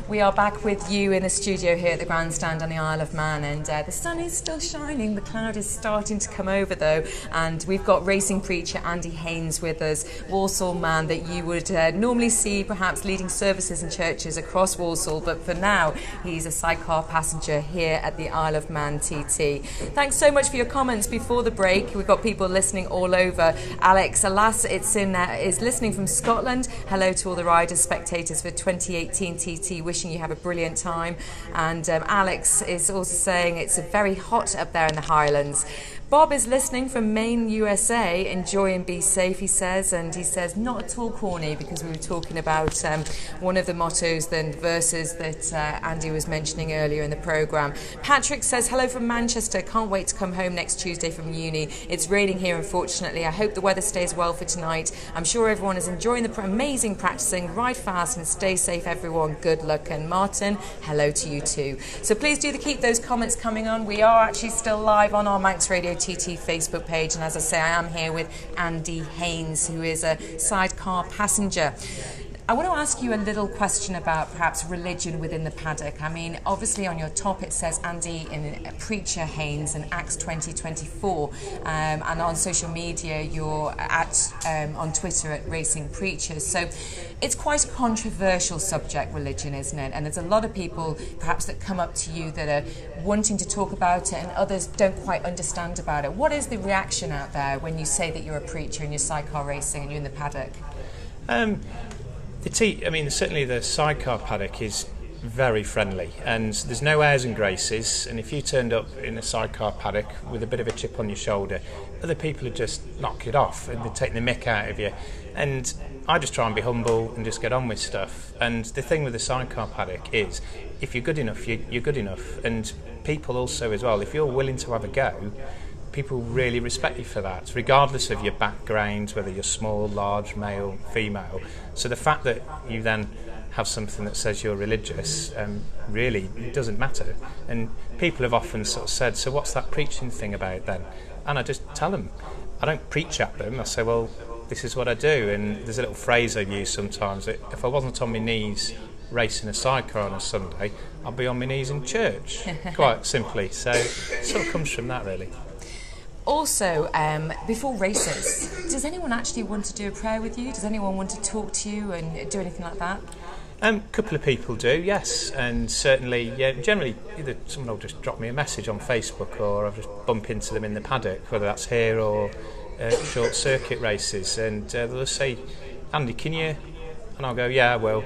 We are back with you in the studio here at the grandstand on the Isle of Man, and the sun is still shining. The cloud is starting to come over though, and we've got racing preacher Andy Hynes with us, Walsall man that you would normally see perhaps leading services in churches across Walsall, but for now he's a sidecar passenger here at the Isle of Man TT. Thanks so much for your comments before the break. We've got people listening all over. Alex, alas, is listening from Scotland. Hello to all the riders, spectators for 2018 TT. Wishing you have a brilliant time. And Alex is also saying it's very hot up there in the Highlands. Bob is listening from Maine, USA. Enjoy and be safe, he says. And he says, not at all corny, because we were talking about one of the mottos, the verses that Andy was mentioning earlier in the programme. Patrick says, hello from Manchester. Can't wait to come home next Tuesday from uni. It's raining here, unfortunately. I hope the weather stays well for tonight. I'm sure everyone is enjoying the amazing practising. Ride fast and stay safe, everyone. Good luck. And Martin, hello to you too. So please do keep those comments coming on. We are actually still live on our Manx Radio TT Facebook page, and as I say, I am here with Andy Hynes, who is a sidecar passenger. I want to ask you a little question about perhaps religion within the paddock. I mean, obviously on your top it says Andy in Preacher Hynes in Acts 2024, and on social media you're on Twitter at Racing Preachers. So it's quite a controversial subject, religion, isn't it? And there's a lot of people perhaps that come up to you that are wanting to talk about it, and others don't quite understand about it. What is the reaction out there when you say that you're a preacher and you're sidecar racing and you're in the paddock? Certainly the sidecar paddock is very friendly, and there's no airs and graces, and if you turned up in a sidecar paddock with a bit of a chip on your shoulder, other people would just knock it off and they'd take the mick out of you. And I just try and be humble and just get on with stuff. And the thing with the sidecar paddock is, if you're good enough, you're good enough. And people also as well, if you're willing to have a go, people really respect you for that, regardless of your background, whether you're small, large, male, female. So the fact that you then have something that says you're religious really doesn't matter. And people have often sort of said, so what's that preaching thing about then? And I just tell them. I don't preach at them. I say, well, this is what I do. And there's a little phrase I use sometimes, that if I wasn't on my knees racing a sidecar on a Sunday, I'd be on my knees in church, quite simply. So it sort of comes from that, really. Also, before races, does anyone actually want to do a prayer with you? Does anyone want to talk to you and do anything like that? A couple of people do, yes, and certainly, yeah, generally either someone will just drop me a message on Facebook, or I'll just bump into them in the paddock, whether that's here or short circuit races, and they'll just say, Andy, can you? And I'll go, yeah, I will.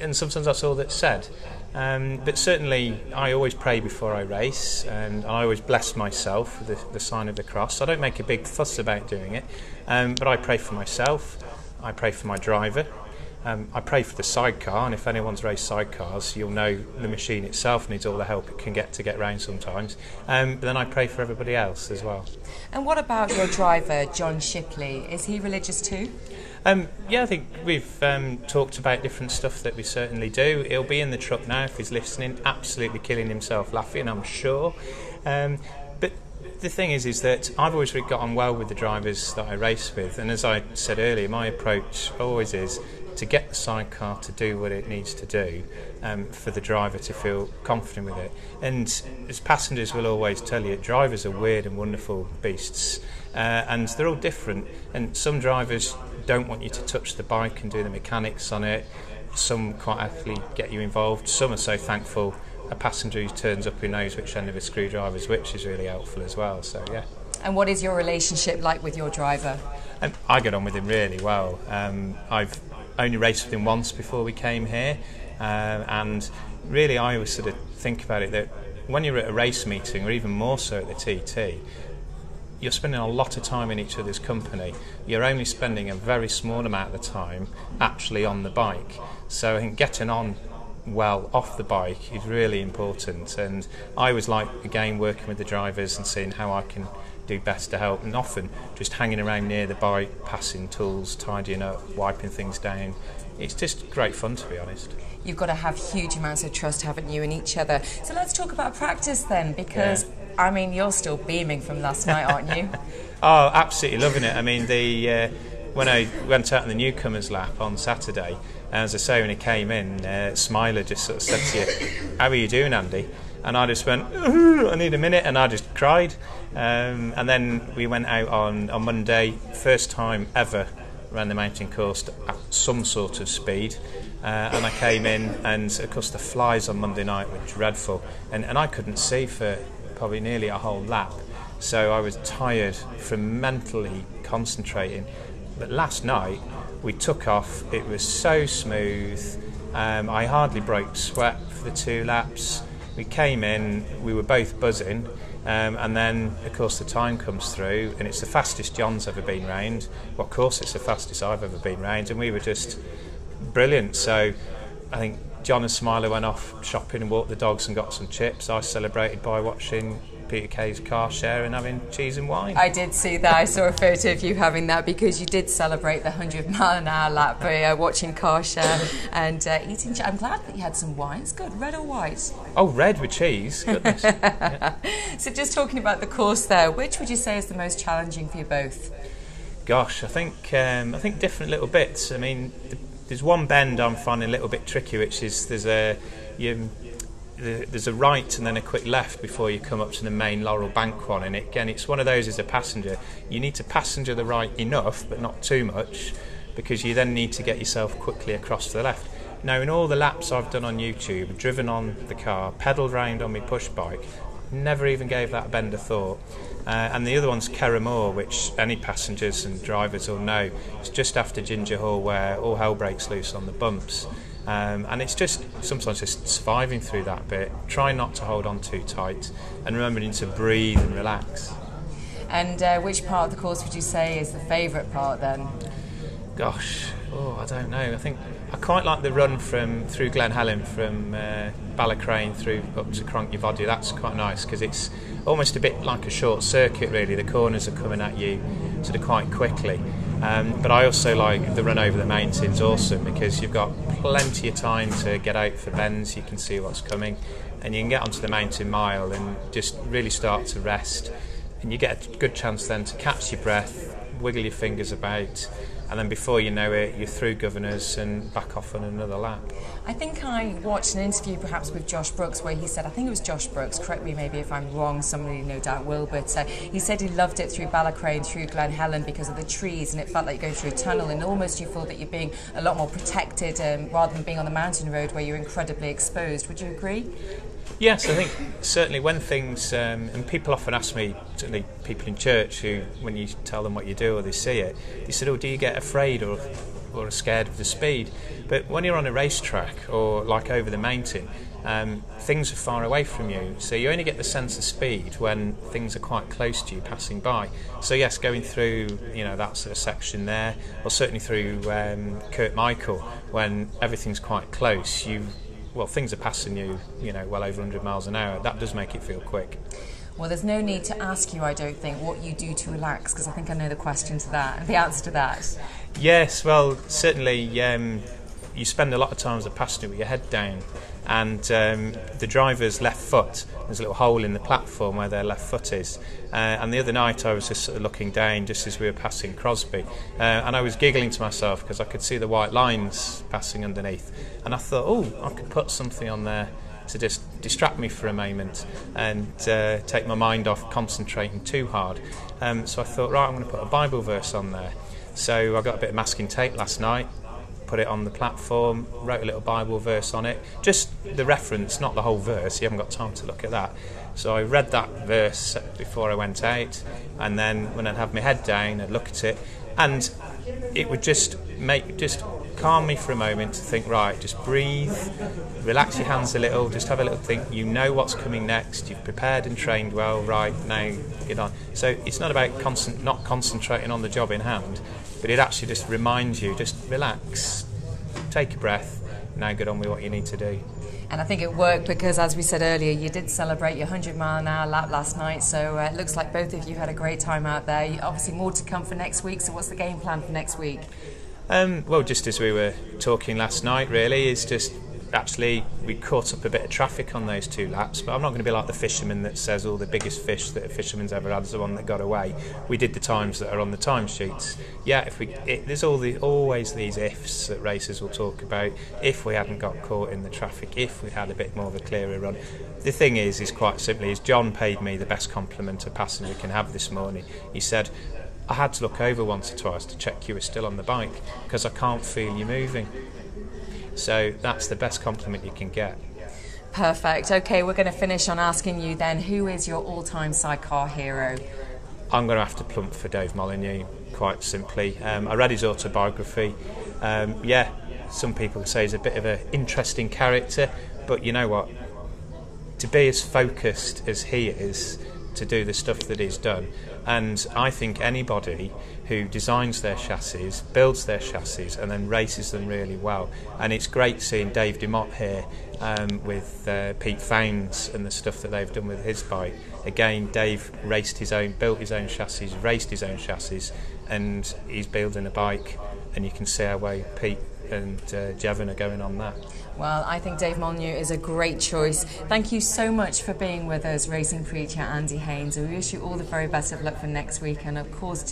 And sometimes that's all that's said. But certainly I always pray before I race, and I always bless myself with the sign of the cross. I don't make a big fuss about doing it, but I pray for myself, I pray for my driver, I pray for the sidecar, and if anyone's raced sidecars, you'll know the machine itself needs all the help it can get to get round sometimes. But then I pray for everybody else as well. And what about your driver, John Shipley? Is he religious too? Yeah, I think we've talked about different stuff that we certainly do. He'll be in the truck now if he's listening, absolutely killing himself laughing, I'm sure. But the thing is that I've always really got on well with the drivers that I race with, and as I said earlier, my approach always is to get the sidecar to do what it needs to do, for the driver to feel confident with it. And as passengers will always tell you, drivers are weird and wonderful beasts, and they're all different, and some drivers don't want you to touch the bike and do the mechanics on it. Some quite happily get you involved. Some are so thankful a passenger who turns up who knows which end of a screwdriver is which is really helpful as well, so yeah. And what is your relationship like with your driver? I get on with him really well. I've only raced with him once before we came here, and really I always sort of think about it that when you're at a race meeting, or even more so at the TT, you're spending a lot of time in each other's company. You're only spending a very small amount of the time actually on the bike. So I think getting on well off the bike is really important, and I always like, again, working with the drivers and seeing how I can do best to help, and often just hanging around near the bike, passing tools, tidying up, wiping things down. It's just great fun, to be honest. You've got to have huge amounts of trust, haven't you, in each other. So let's talk about practice then, because I mean, you're still beaming from last night, aren't you? Oh, absolutely loving it. I mean, when I went out on the newcomers lap on Saturday, As I say, when he came in, Smiler just sort of said to you, "How are you doing, Andy?" And I just went, "I need a minute," and I just cried. And then we went out on Monday, first time ever ran the mountain course at some sort of speed. And I came in, and of course the flies on Monday night were dreadful, and I couldn't see for probably nearly a whole lap. So I was tired from mentally concentrating. But last night we took off, it was so smooth, I hardly broke sweat for the 2 laps. We came in, we were both buzzing, and then of course the time comes through, and it's the fastest John's ever been round. Well, of course it's the fastest I've ever been round, and we were just brilliant. So I think John and Smiler went off shopping and walked the dogs and got some chips. I celebrated by watching Peter Kay's car share and having cheese and wine. I did see that. I saw a photo of you having that, because you did celebrate the 100-mile-an-hour lap by watching car share and eating. I'm glad that you had some wine. It's good. Red or white? Oh, red with cheese. Goodness. Yeah. So just talking about the course there, which would you say is the most challenging for you both? Gosh, I think different little bits. I mean, there's one bend I'm finding a little bit tricky, which is there's a right and then a quick left before you come up to the main Laurel Bank one, and again it's one of those as a passenger, you need to passenger the right enough but not too much, because you then need to get yourself quickly across to the left. Now, in all the laps I've done on YouTube, driven on the car, pedalled round on my push bike, never even gave that bend a thought. And the other one's Kerramore, which any passengers and drivers will know. It's just after Ginger Hall, where all hell breaks loose on the bumps. And it's just sometimes just surviving through that bit, trying not to hold on too tight, and remembering to breathe and relax. And which part of the course would you say is the favourite part then? Gosh, I don't know. I think I quite like the run through Glen Helen from Ballacrane through up to Cronky. That's quite nice, because it's almost a bit like a short circuit really. The corners are coming at you sort of quite quickly. But I also like the run over the mountains, awesome, because you've got plenty of time to get out for bends, you can see what's coming, and you can get onto the mountain mile and just really start to rest, and you get a good chance then to catch your breath, wiggle your fingers about, and then before you know it, you're through Governors and back off on another lap. I think I watched an interview perhaps with Josh Brooks where he said, I think it was Josh Brooks, correct me maybe if I'm wrong, somebody no doubt will, but he said he loved it through Ballacrane, through Glen Helen, because of the trees, and it felt like you're going through a tunnel, and almost you feel that you're being a lot more protected rather than being on the mountain road where you're incredibly exposed. Would you agree? Yes, I think certainly when things, and people often ask me, certainly people in church who, when you tell them what you do or they see it, they said, do you get afraid or scared of the speed? But when you're on a racetrack or like over the mountain, things are far away from you, so you only get the sense of speed when things are quite close to you passing by. So yes, going through that sort of section there, or certainly through Kurt Michael, when everything's quite close, things are passing you, well over 100 miles an hour. That does make it feel quick. Well, there's no need to ask you, I don't think, what you do to relax, because I think I know the answer to that. Yes, well, certainly you spend a lot of time as a passenger with your head down, and the driver's left foot, there's a little hole in the platform where their left foot is, and the other night I was just sort of looking down just as we were passing Crosby, and I was giggling to myself because I could see the white lines passing underneath, and I thought, I could put something on there to just distract me for a moment and take my mind off concentrating too hard. So I thought, right, I'm going to put a Bible verse on there. So I got a bit of masking tape last night, put it on the platform, wrote a little Bible verse on it, just the reference, not the whole verse, you haven't got time to look at that. So I read that verse before I went out, and then when I'd have my head down, I'd look at it, and it would just calm me for a moment to think, right, just breathe, relax your hands a little, just have a little think, you know what's coming next, you've prepared and trained well, right, now get on. So it's not about not concentrating on the job in hand, but it actually just reminds you, just relax, take a breath, now get on with what you need to do. And I think it worked because, as we said earlier, you did celebrate your 100-mile-an-hour lap last night, so it looks like both of you had a great time out there. Obviously more to come for next week, so what's the game plan for next week? Well, just as we were talking last night, really, is just actually we caught up a bit of traffic on those 2 laps, but I'm not going to be like the fisherman that says all the biggest fish that a fisherman's ever had is the one that got away. We did the times that are on the timesheets. Yeah, there's always these ifs that racers will talk about. If we hadn't got caught in the traffic, if we'd had a bit more of a clearer run. The thing is quite simply, John paid me the best compliment a passenger can have this morning. He said, I had to look over once or twice to check you were still on the bike because I can't feel you moving. So that's the best compliment you can get. Perfect. Okay, we're going to finish on asking you then, who is your all-time sidecar hero? I'm going to have to plump for Dave Molyneux, quite simply. I read his autobiography. Some people say he's a bit of an interesting character, but you know what? To be as focused as he is, to do the stuff that he's done, and I think anybody who designs their chassis, builds their chassis and then races them really well, and it's great seeing Dave DeMott here with Pete Founds and the stuff that they've done with his bike. Again, Dave built his own chassis, raced his own chassis, and he's building a bike, and you can see how well Pete and Jevon are going on that. Well, I think Dave Molyneux is a great choice. Thank you so much for being with us, racing preacher Andy Hynes. We wish you all the very best of luck for next week, and of course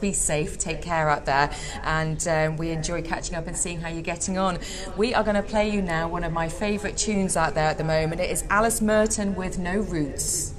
be safe, take care out there, and we enjoy catching up and seeing how you're getting on. We are going to play you now one of my favourite tunes out there at the moment. It is Alice Merton with No Roots.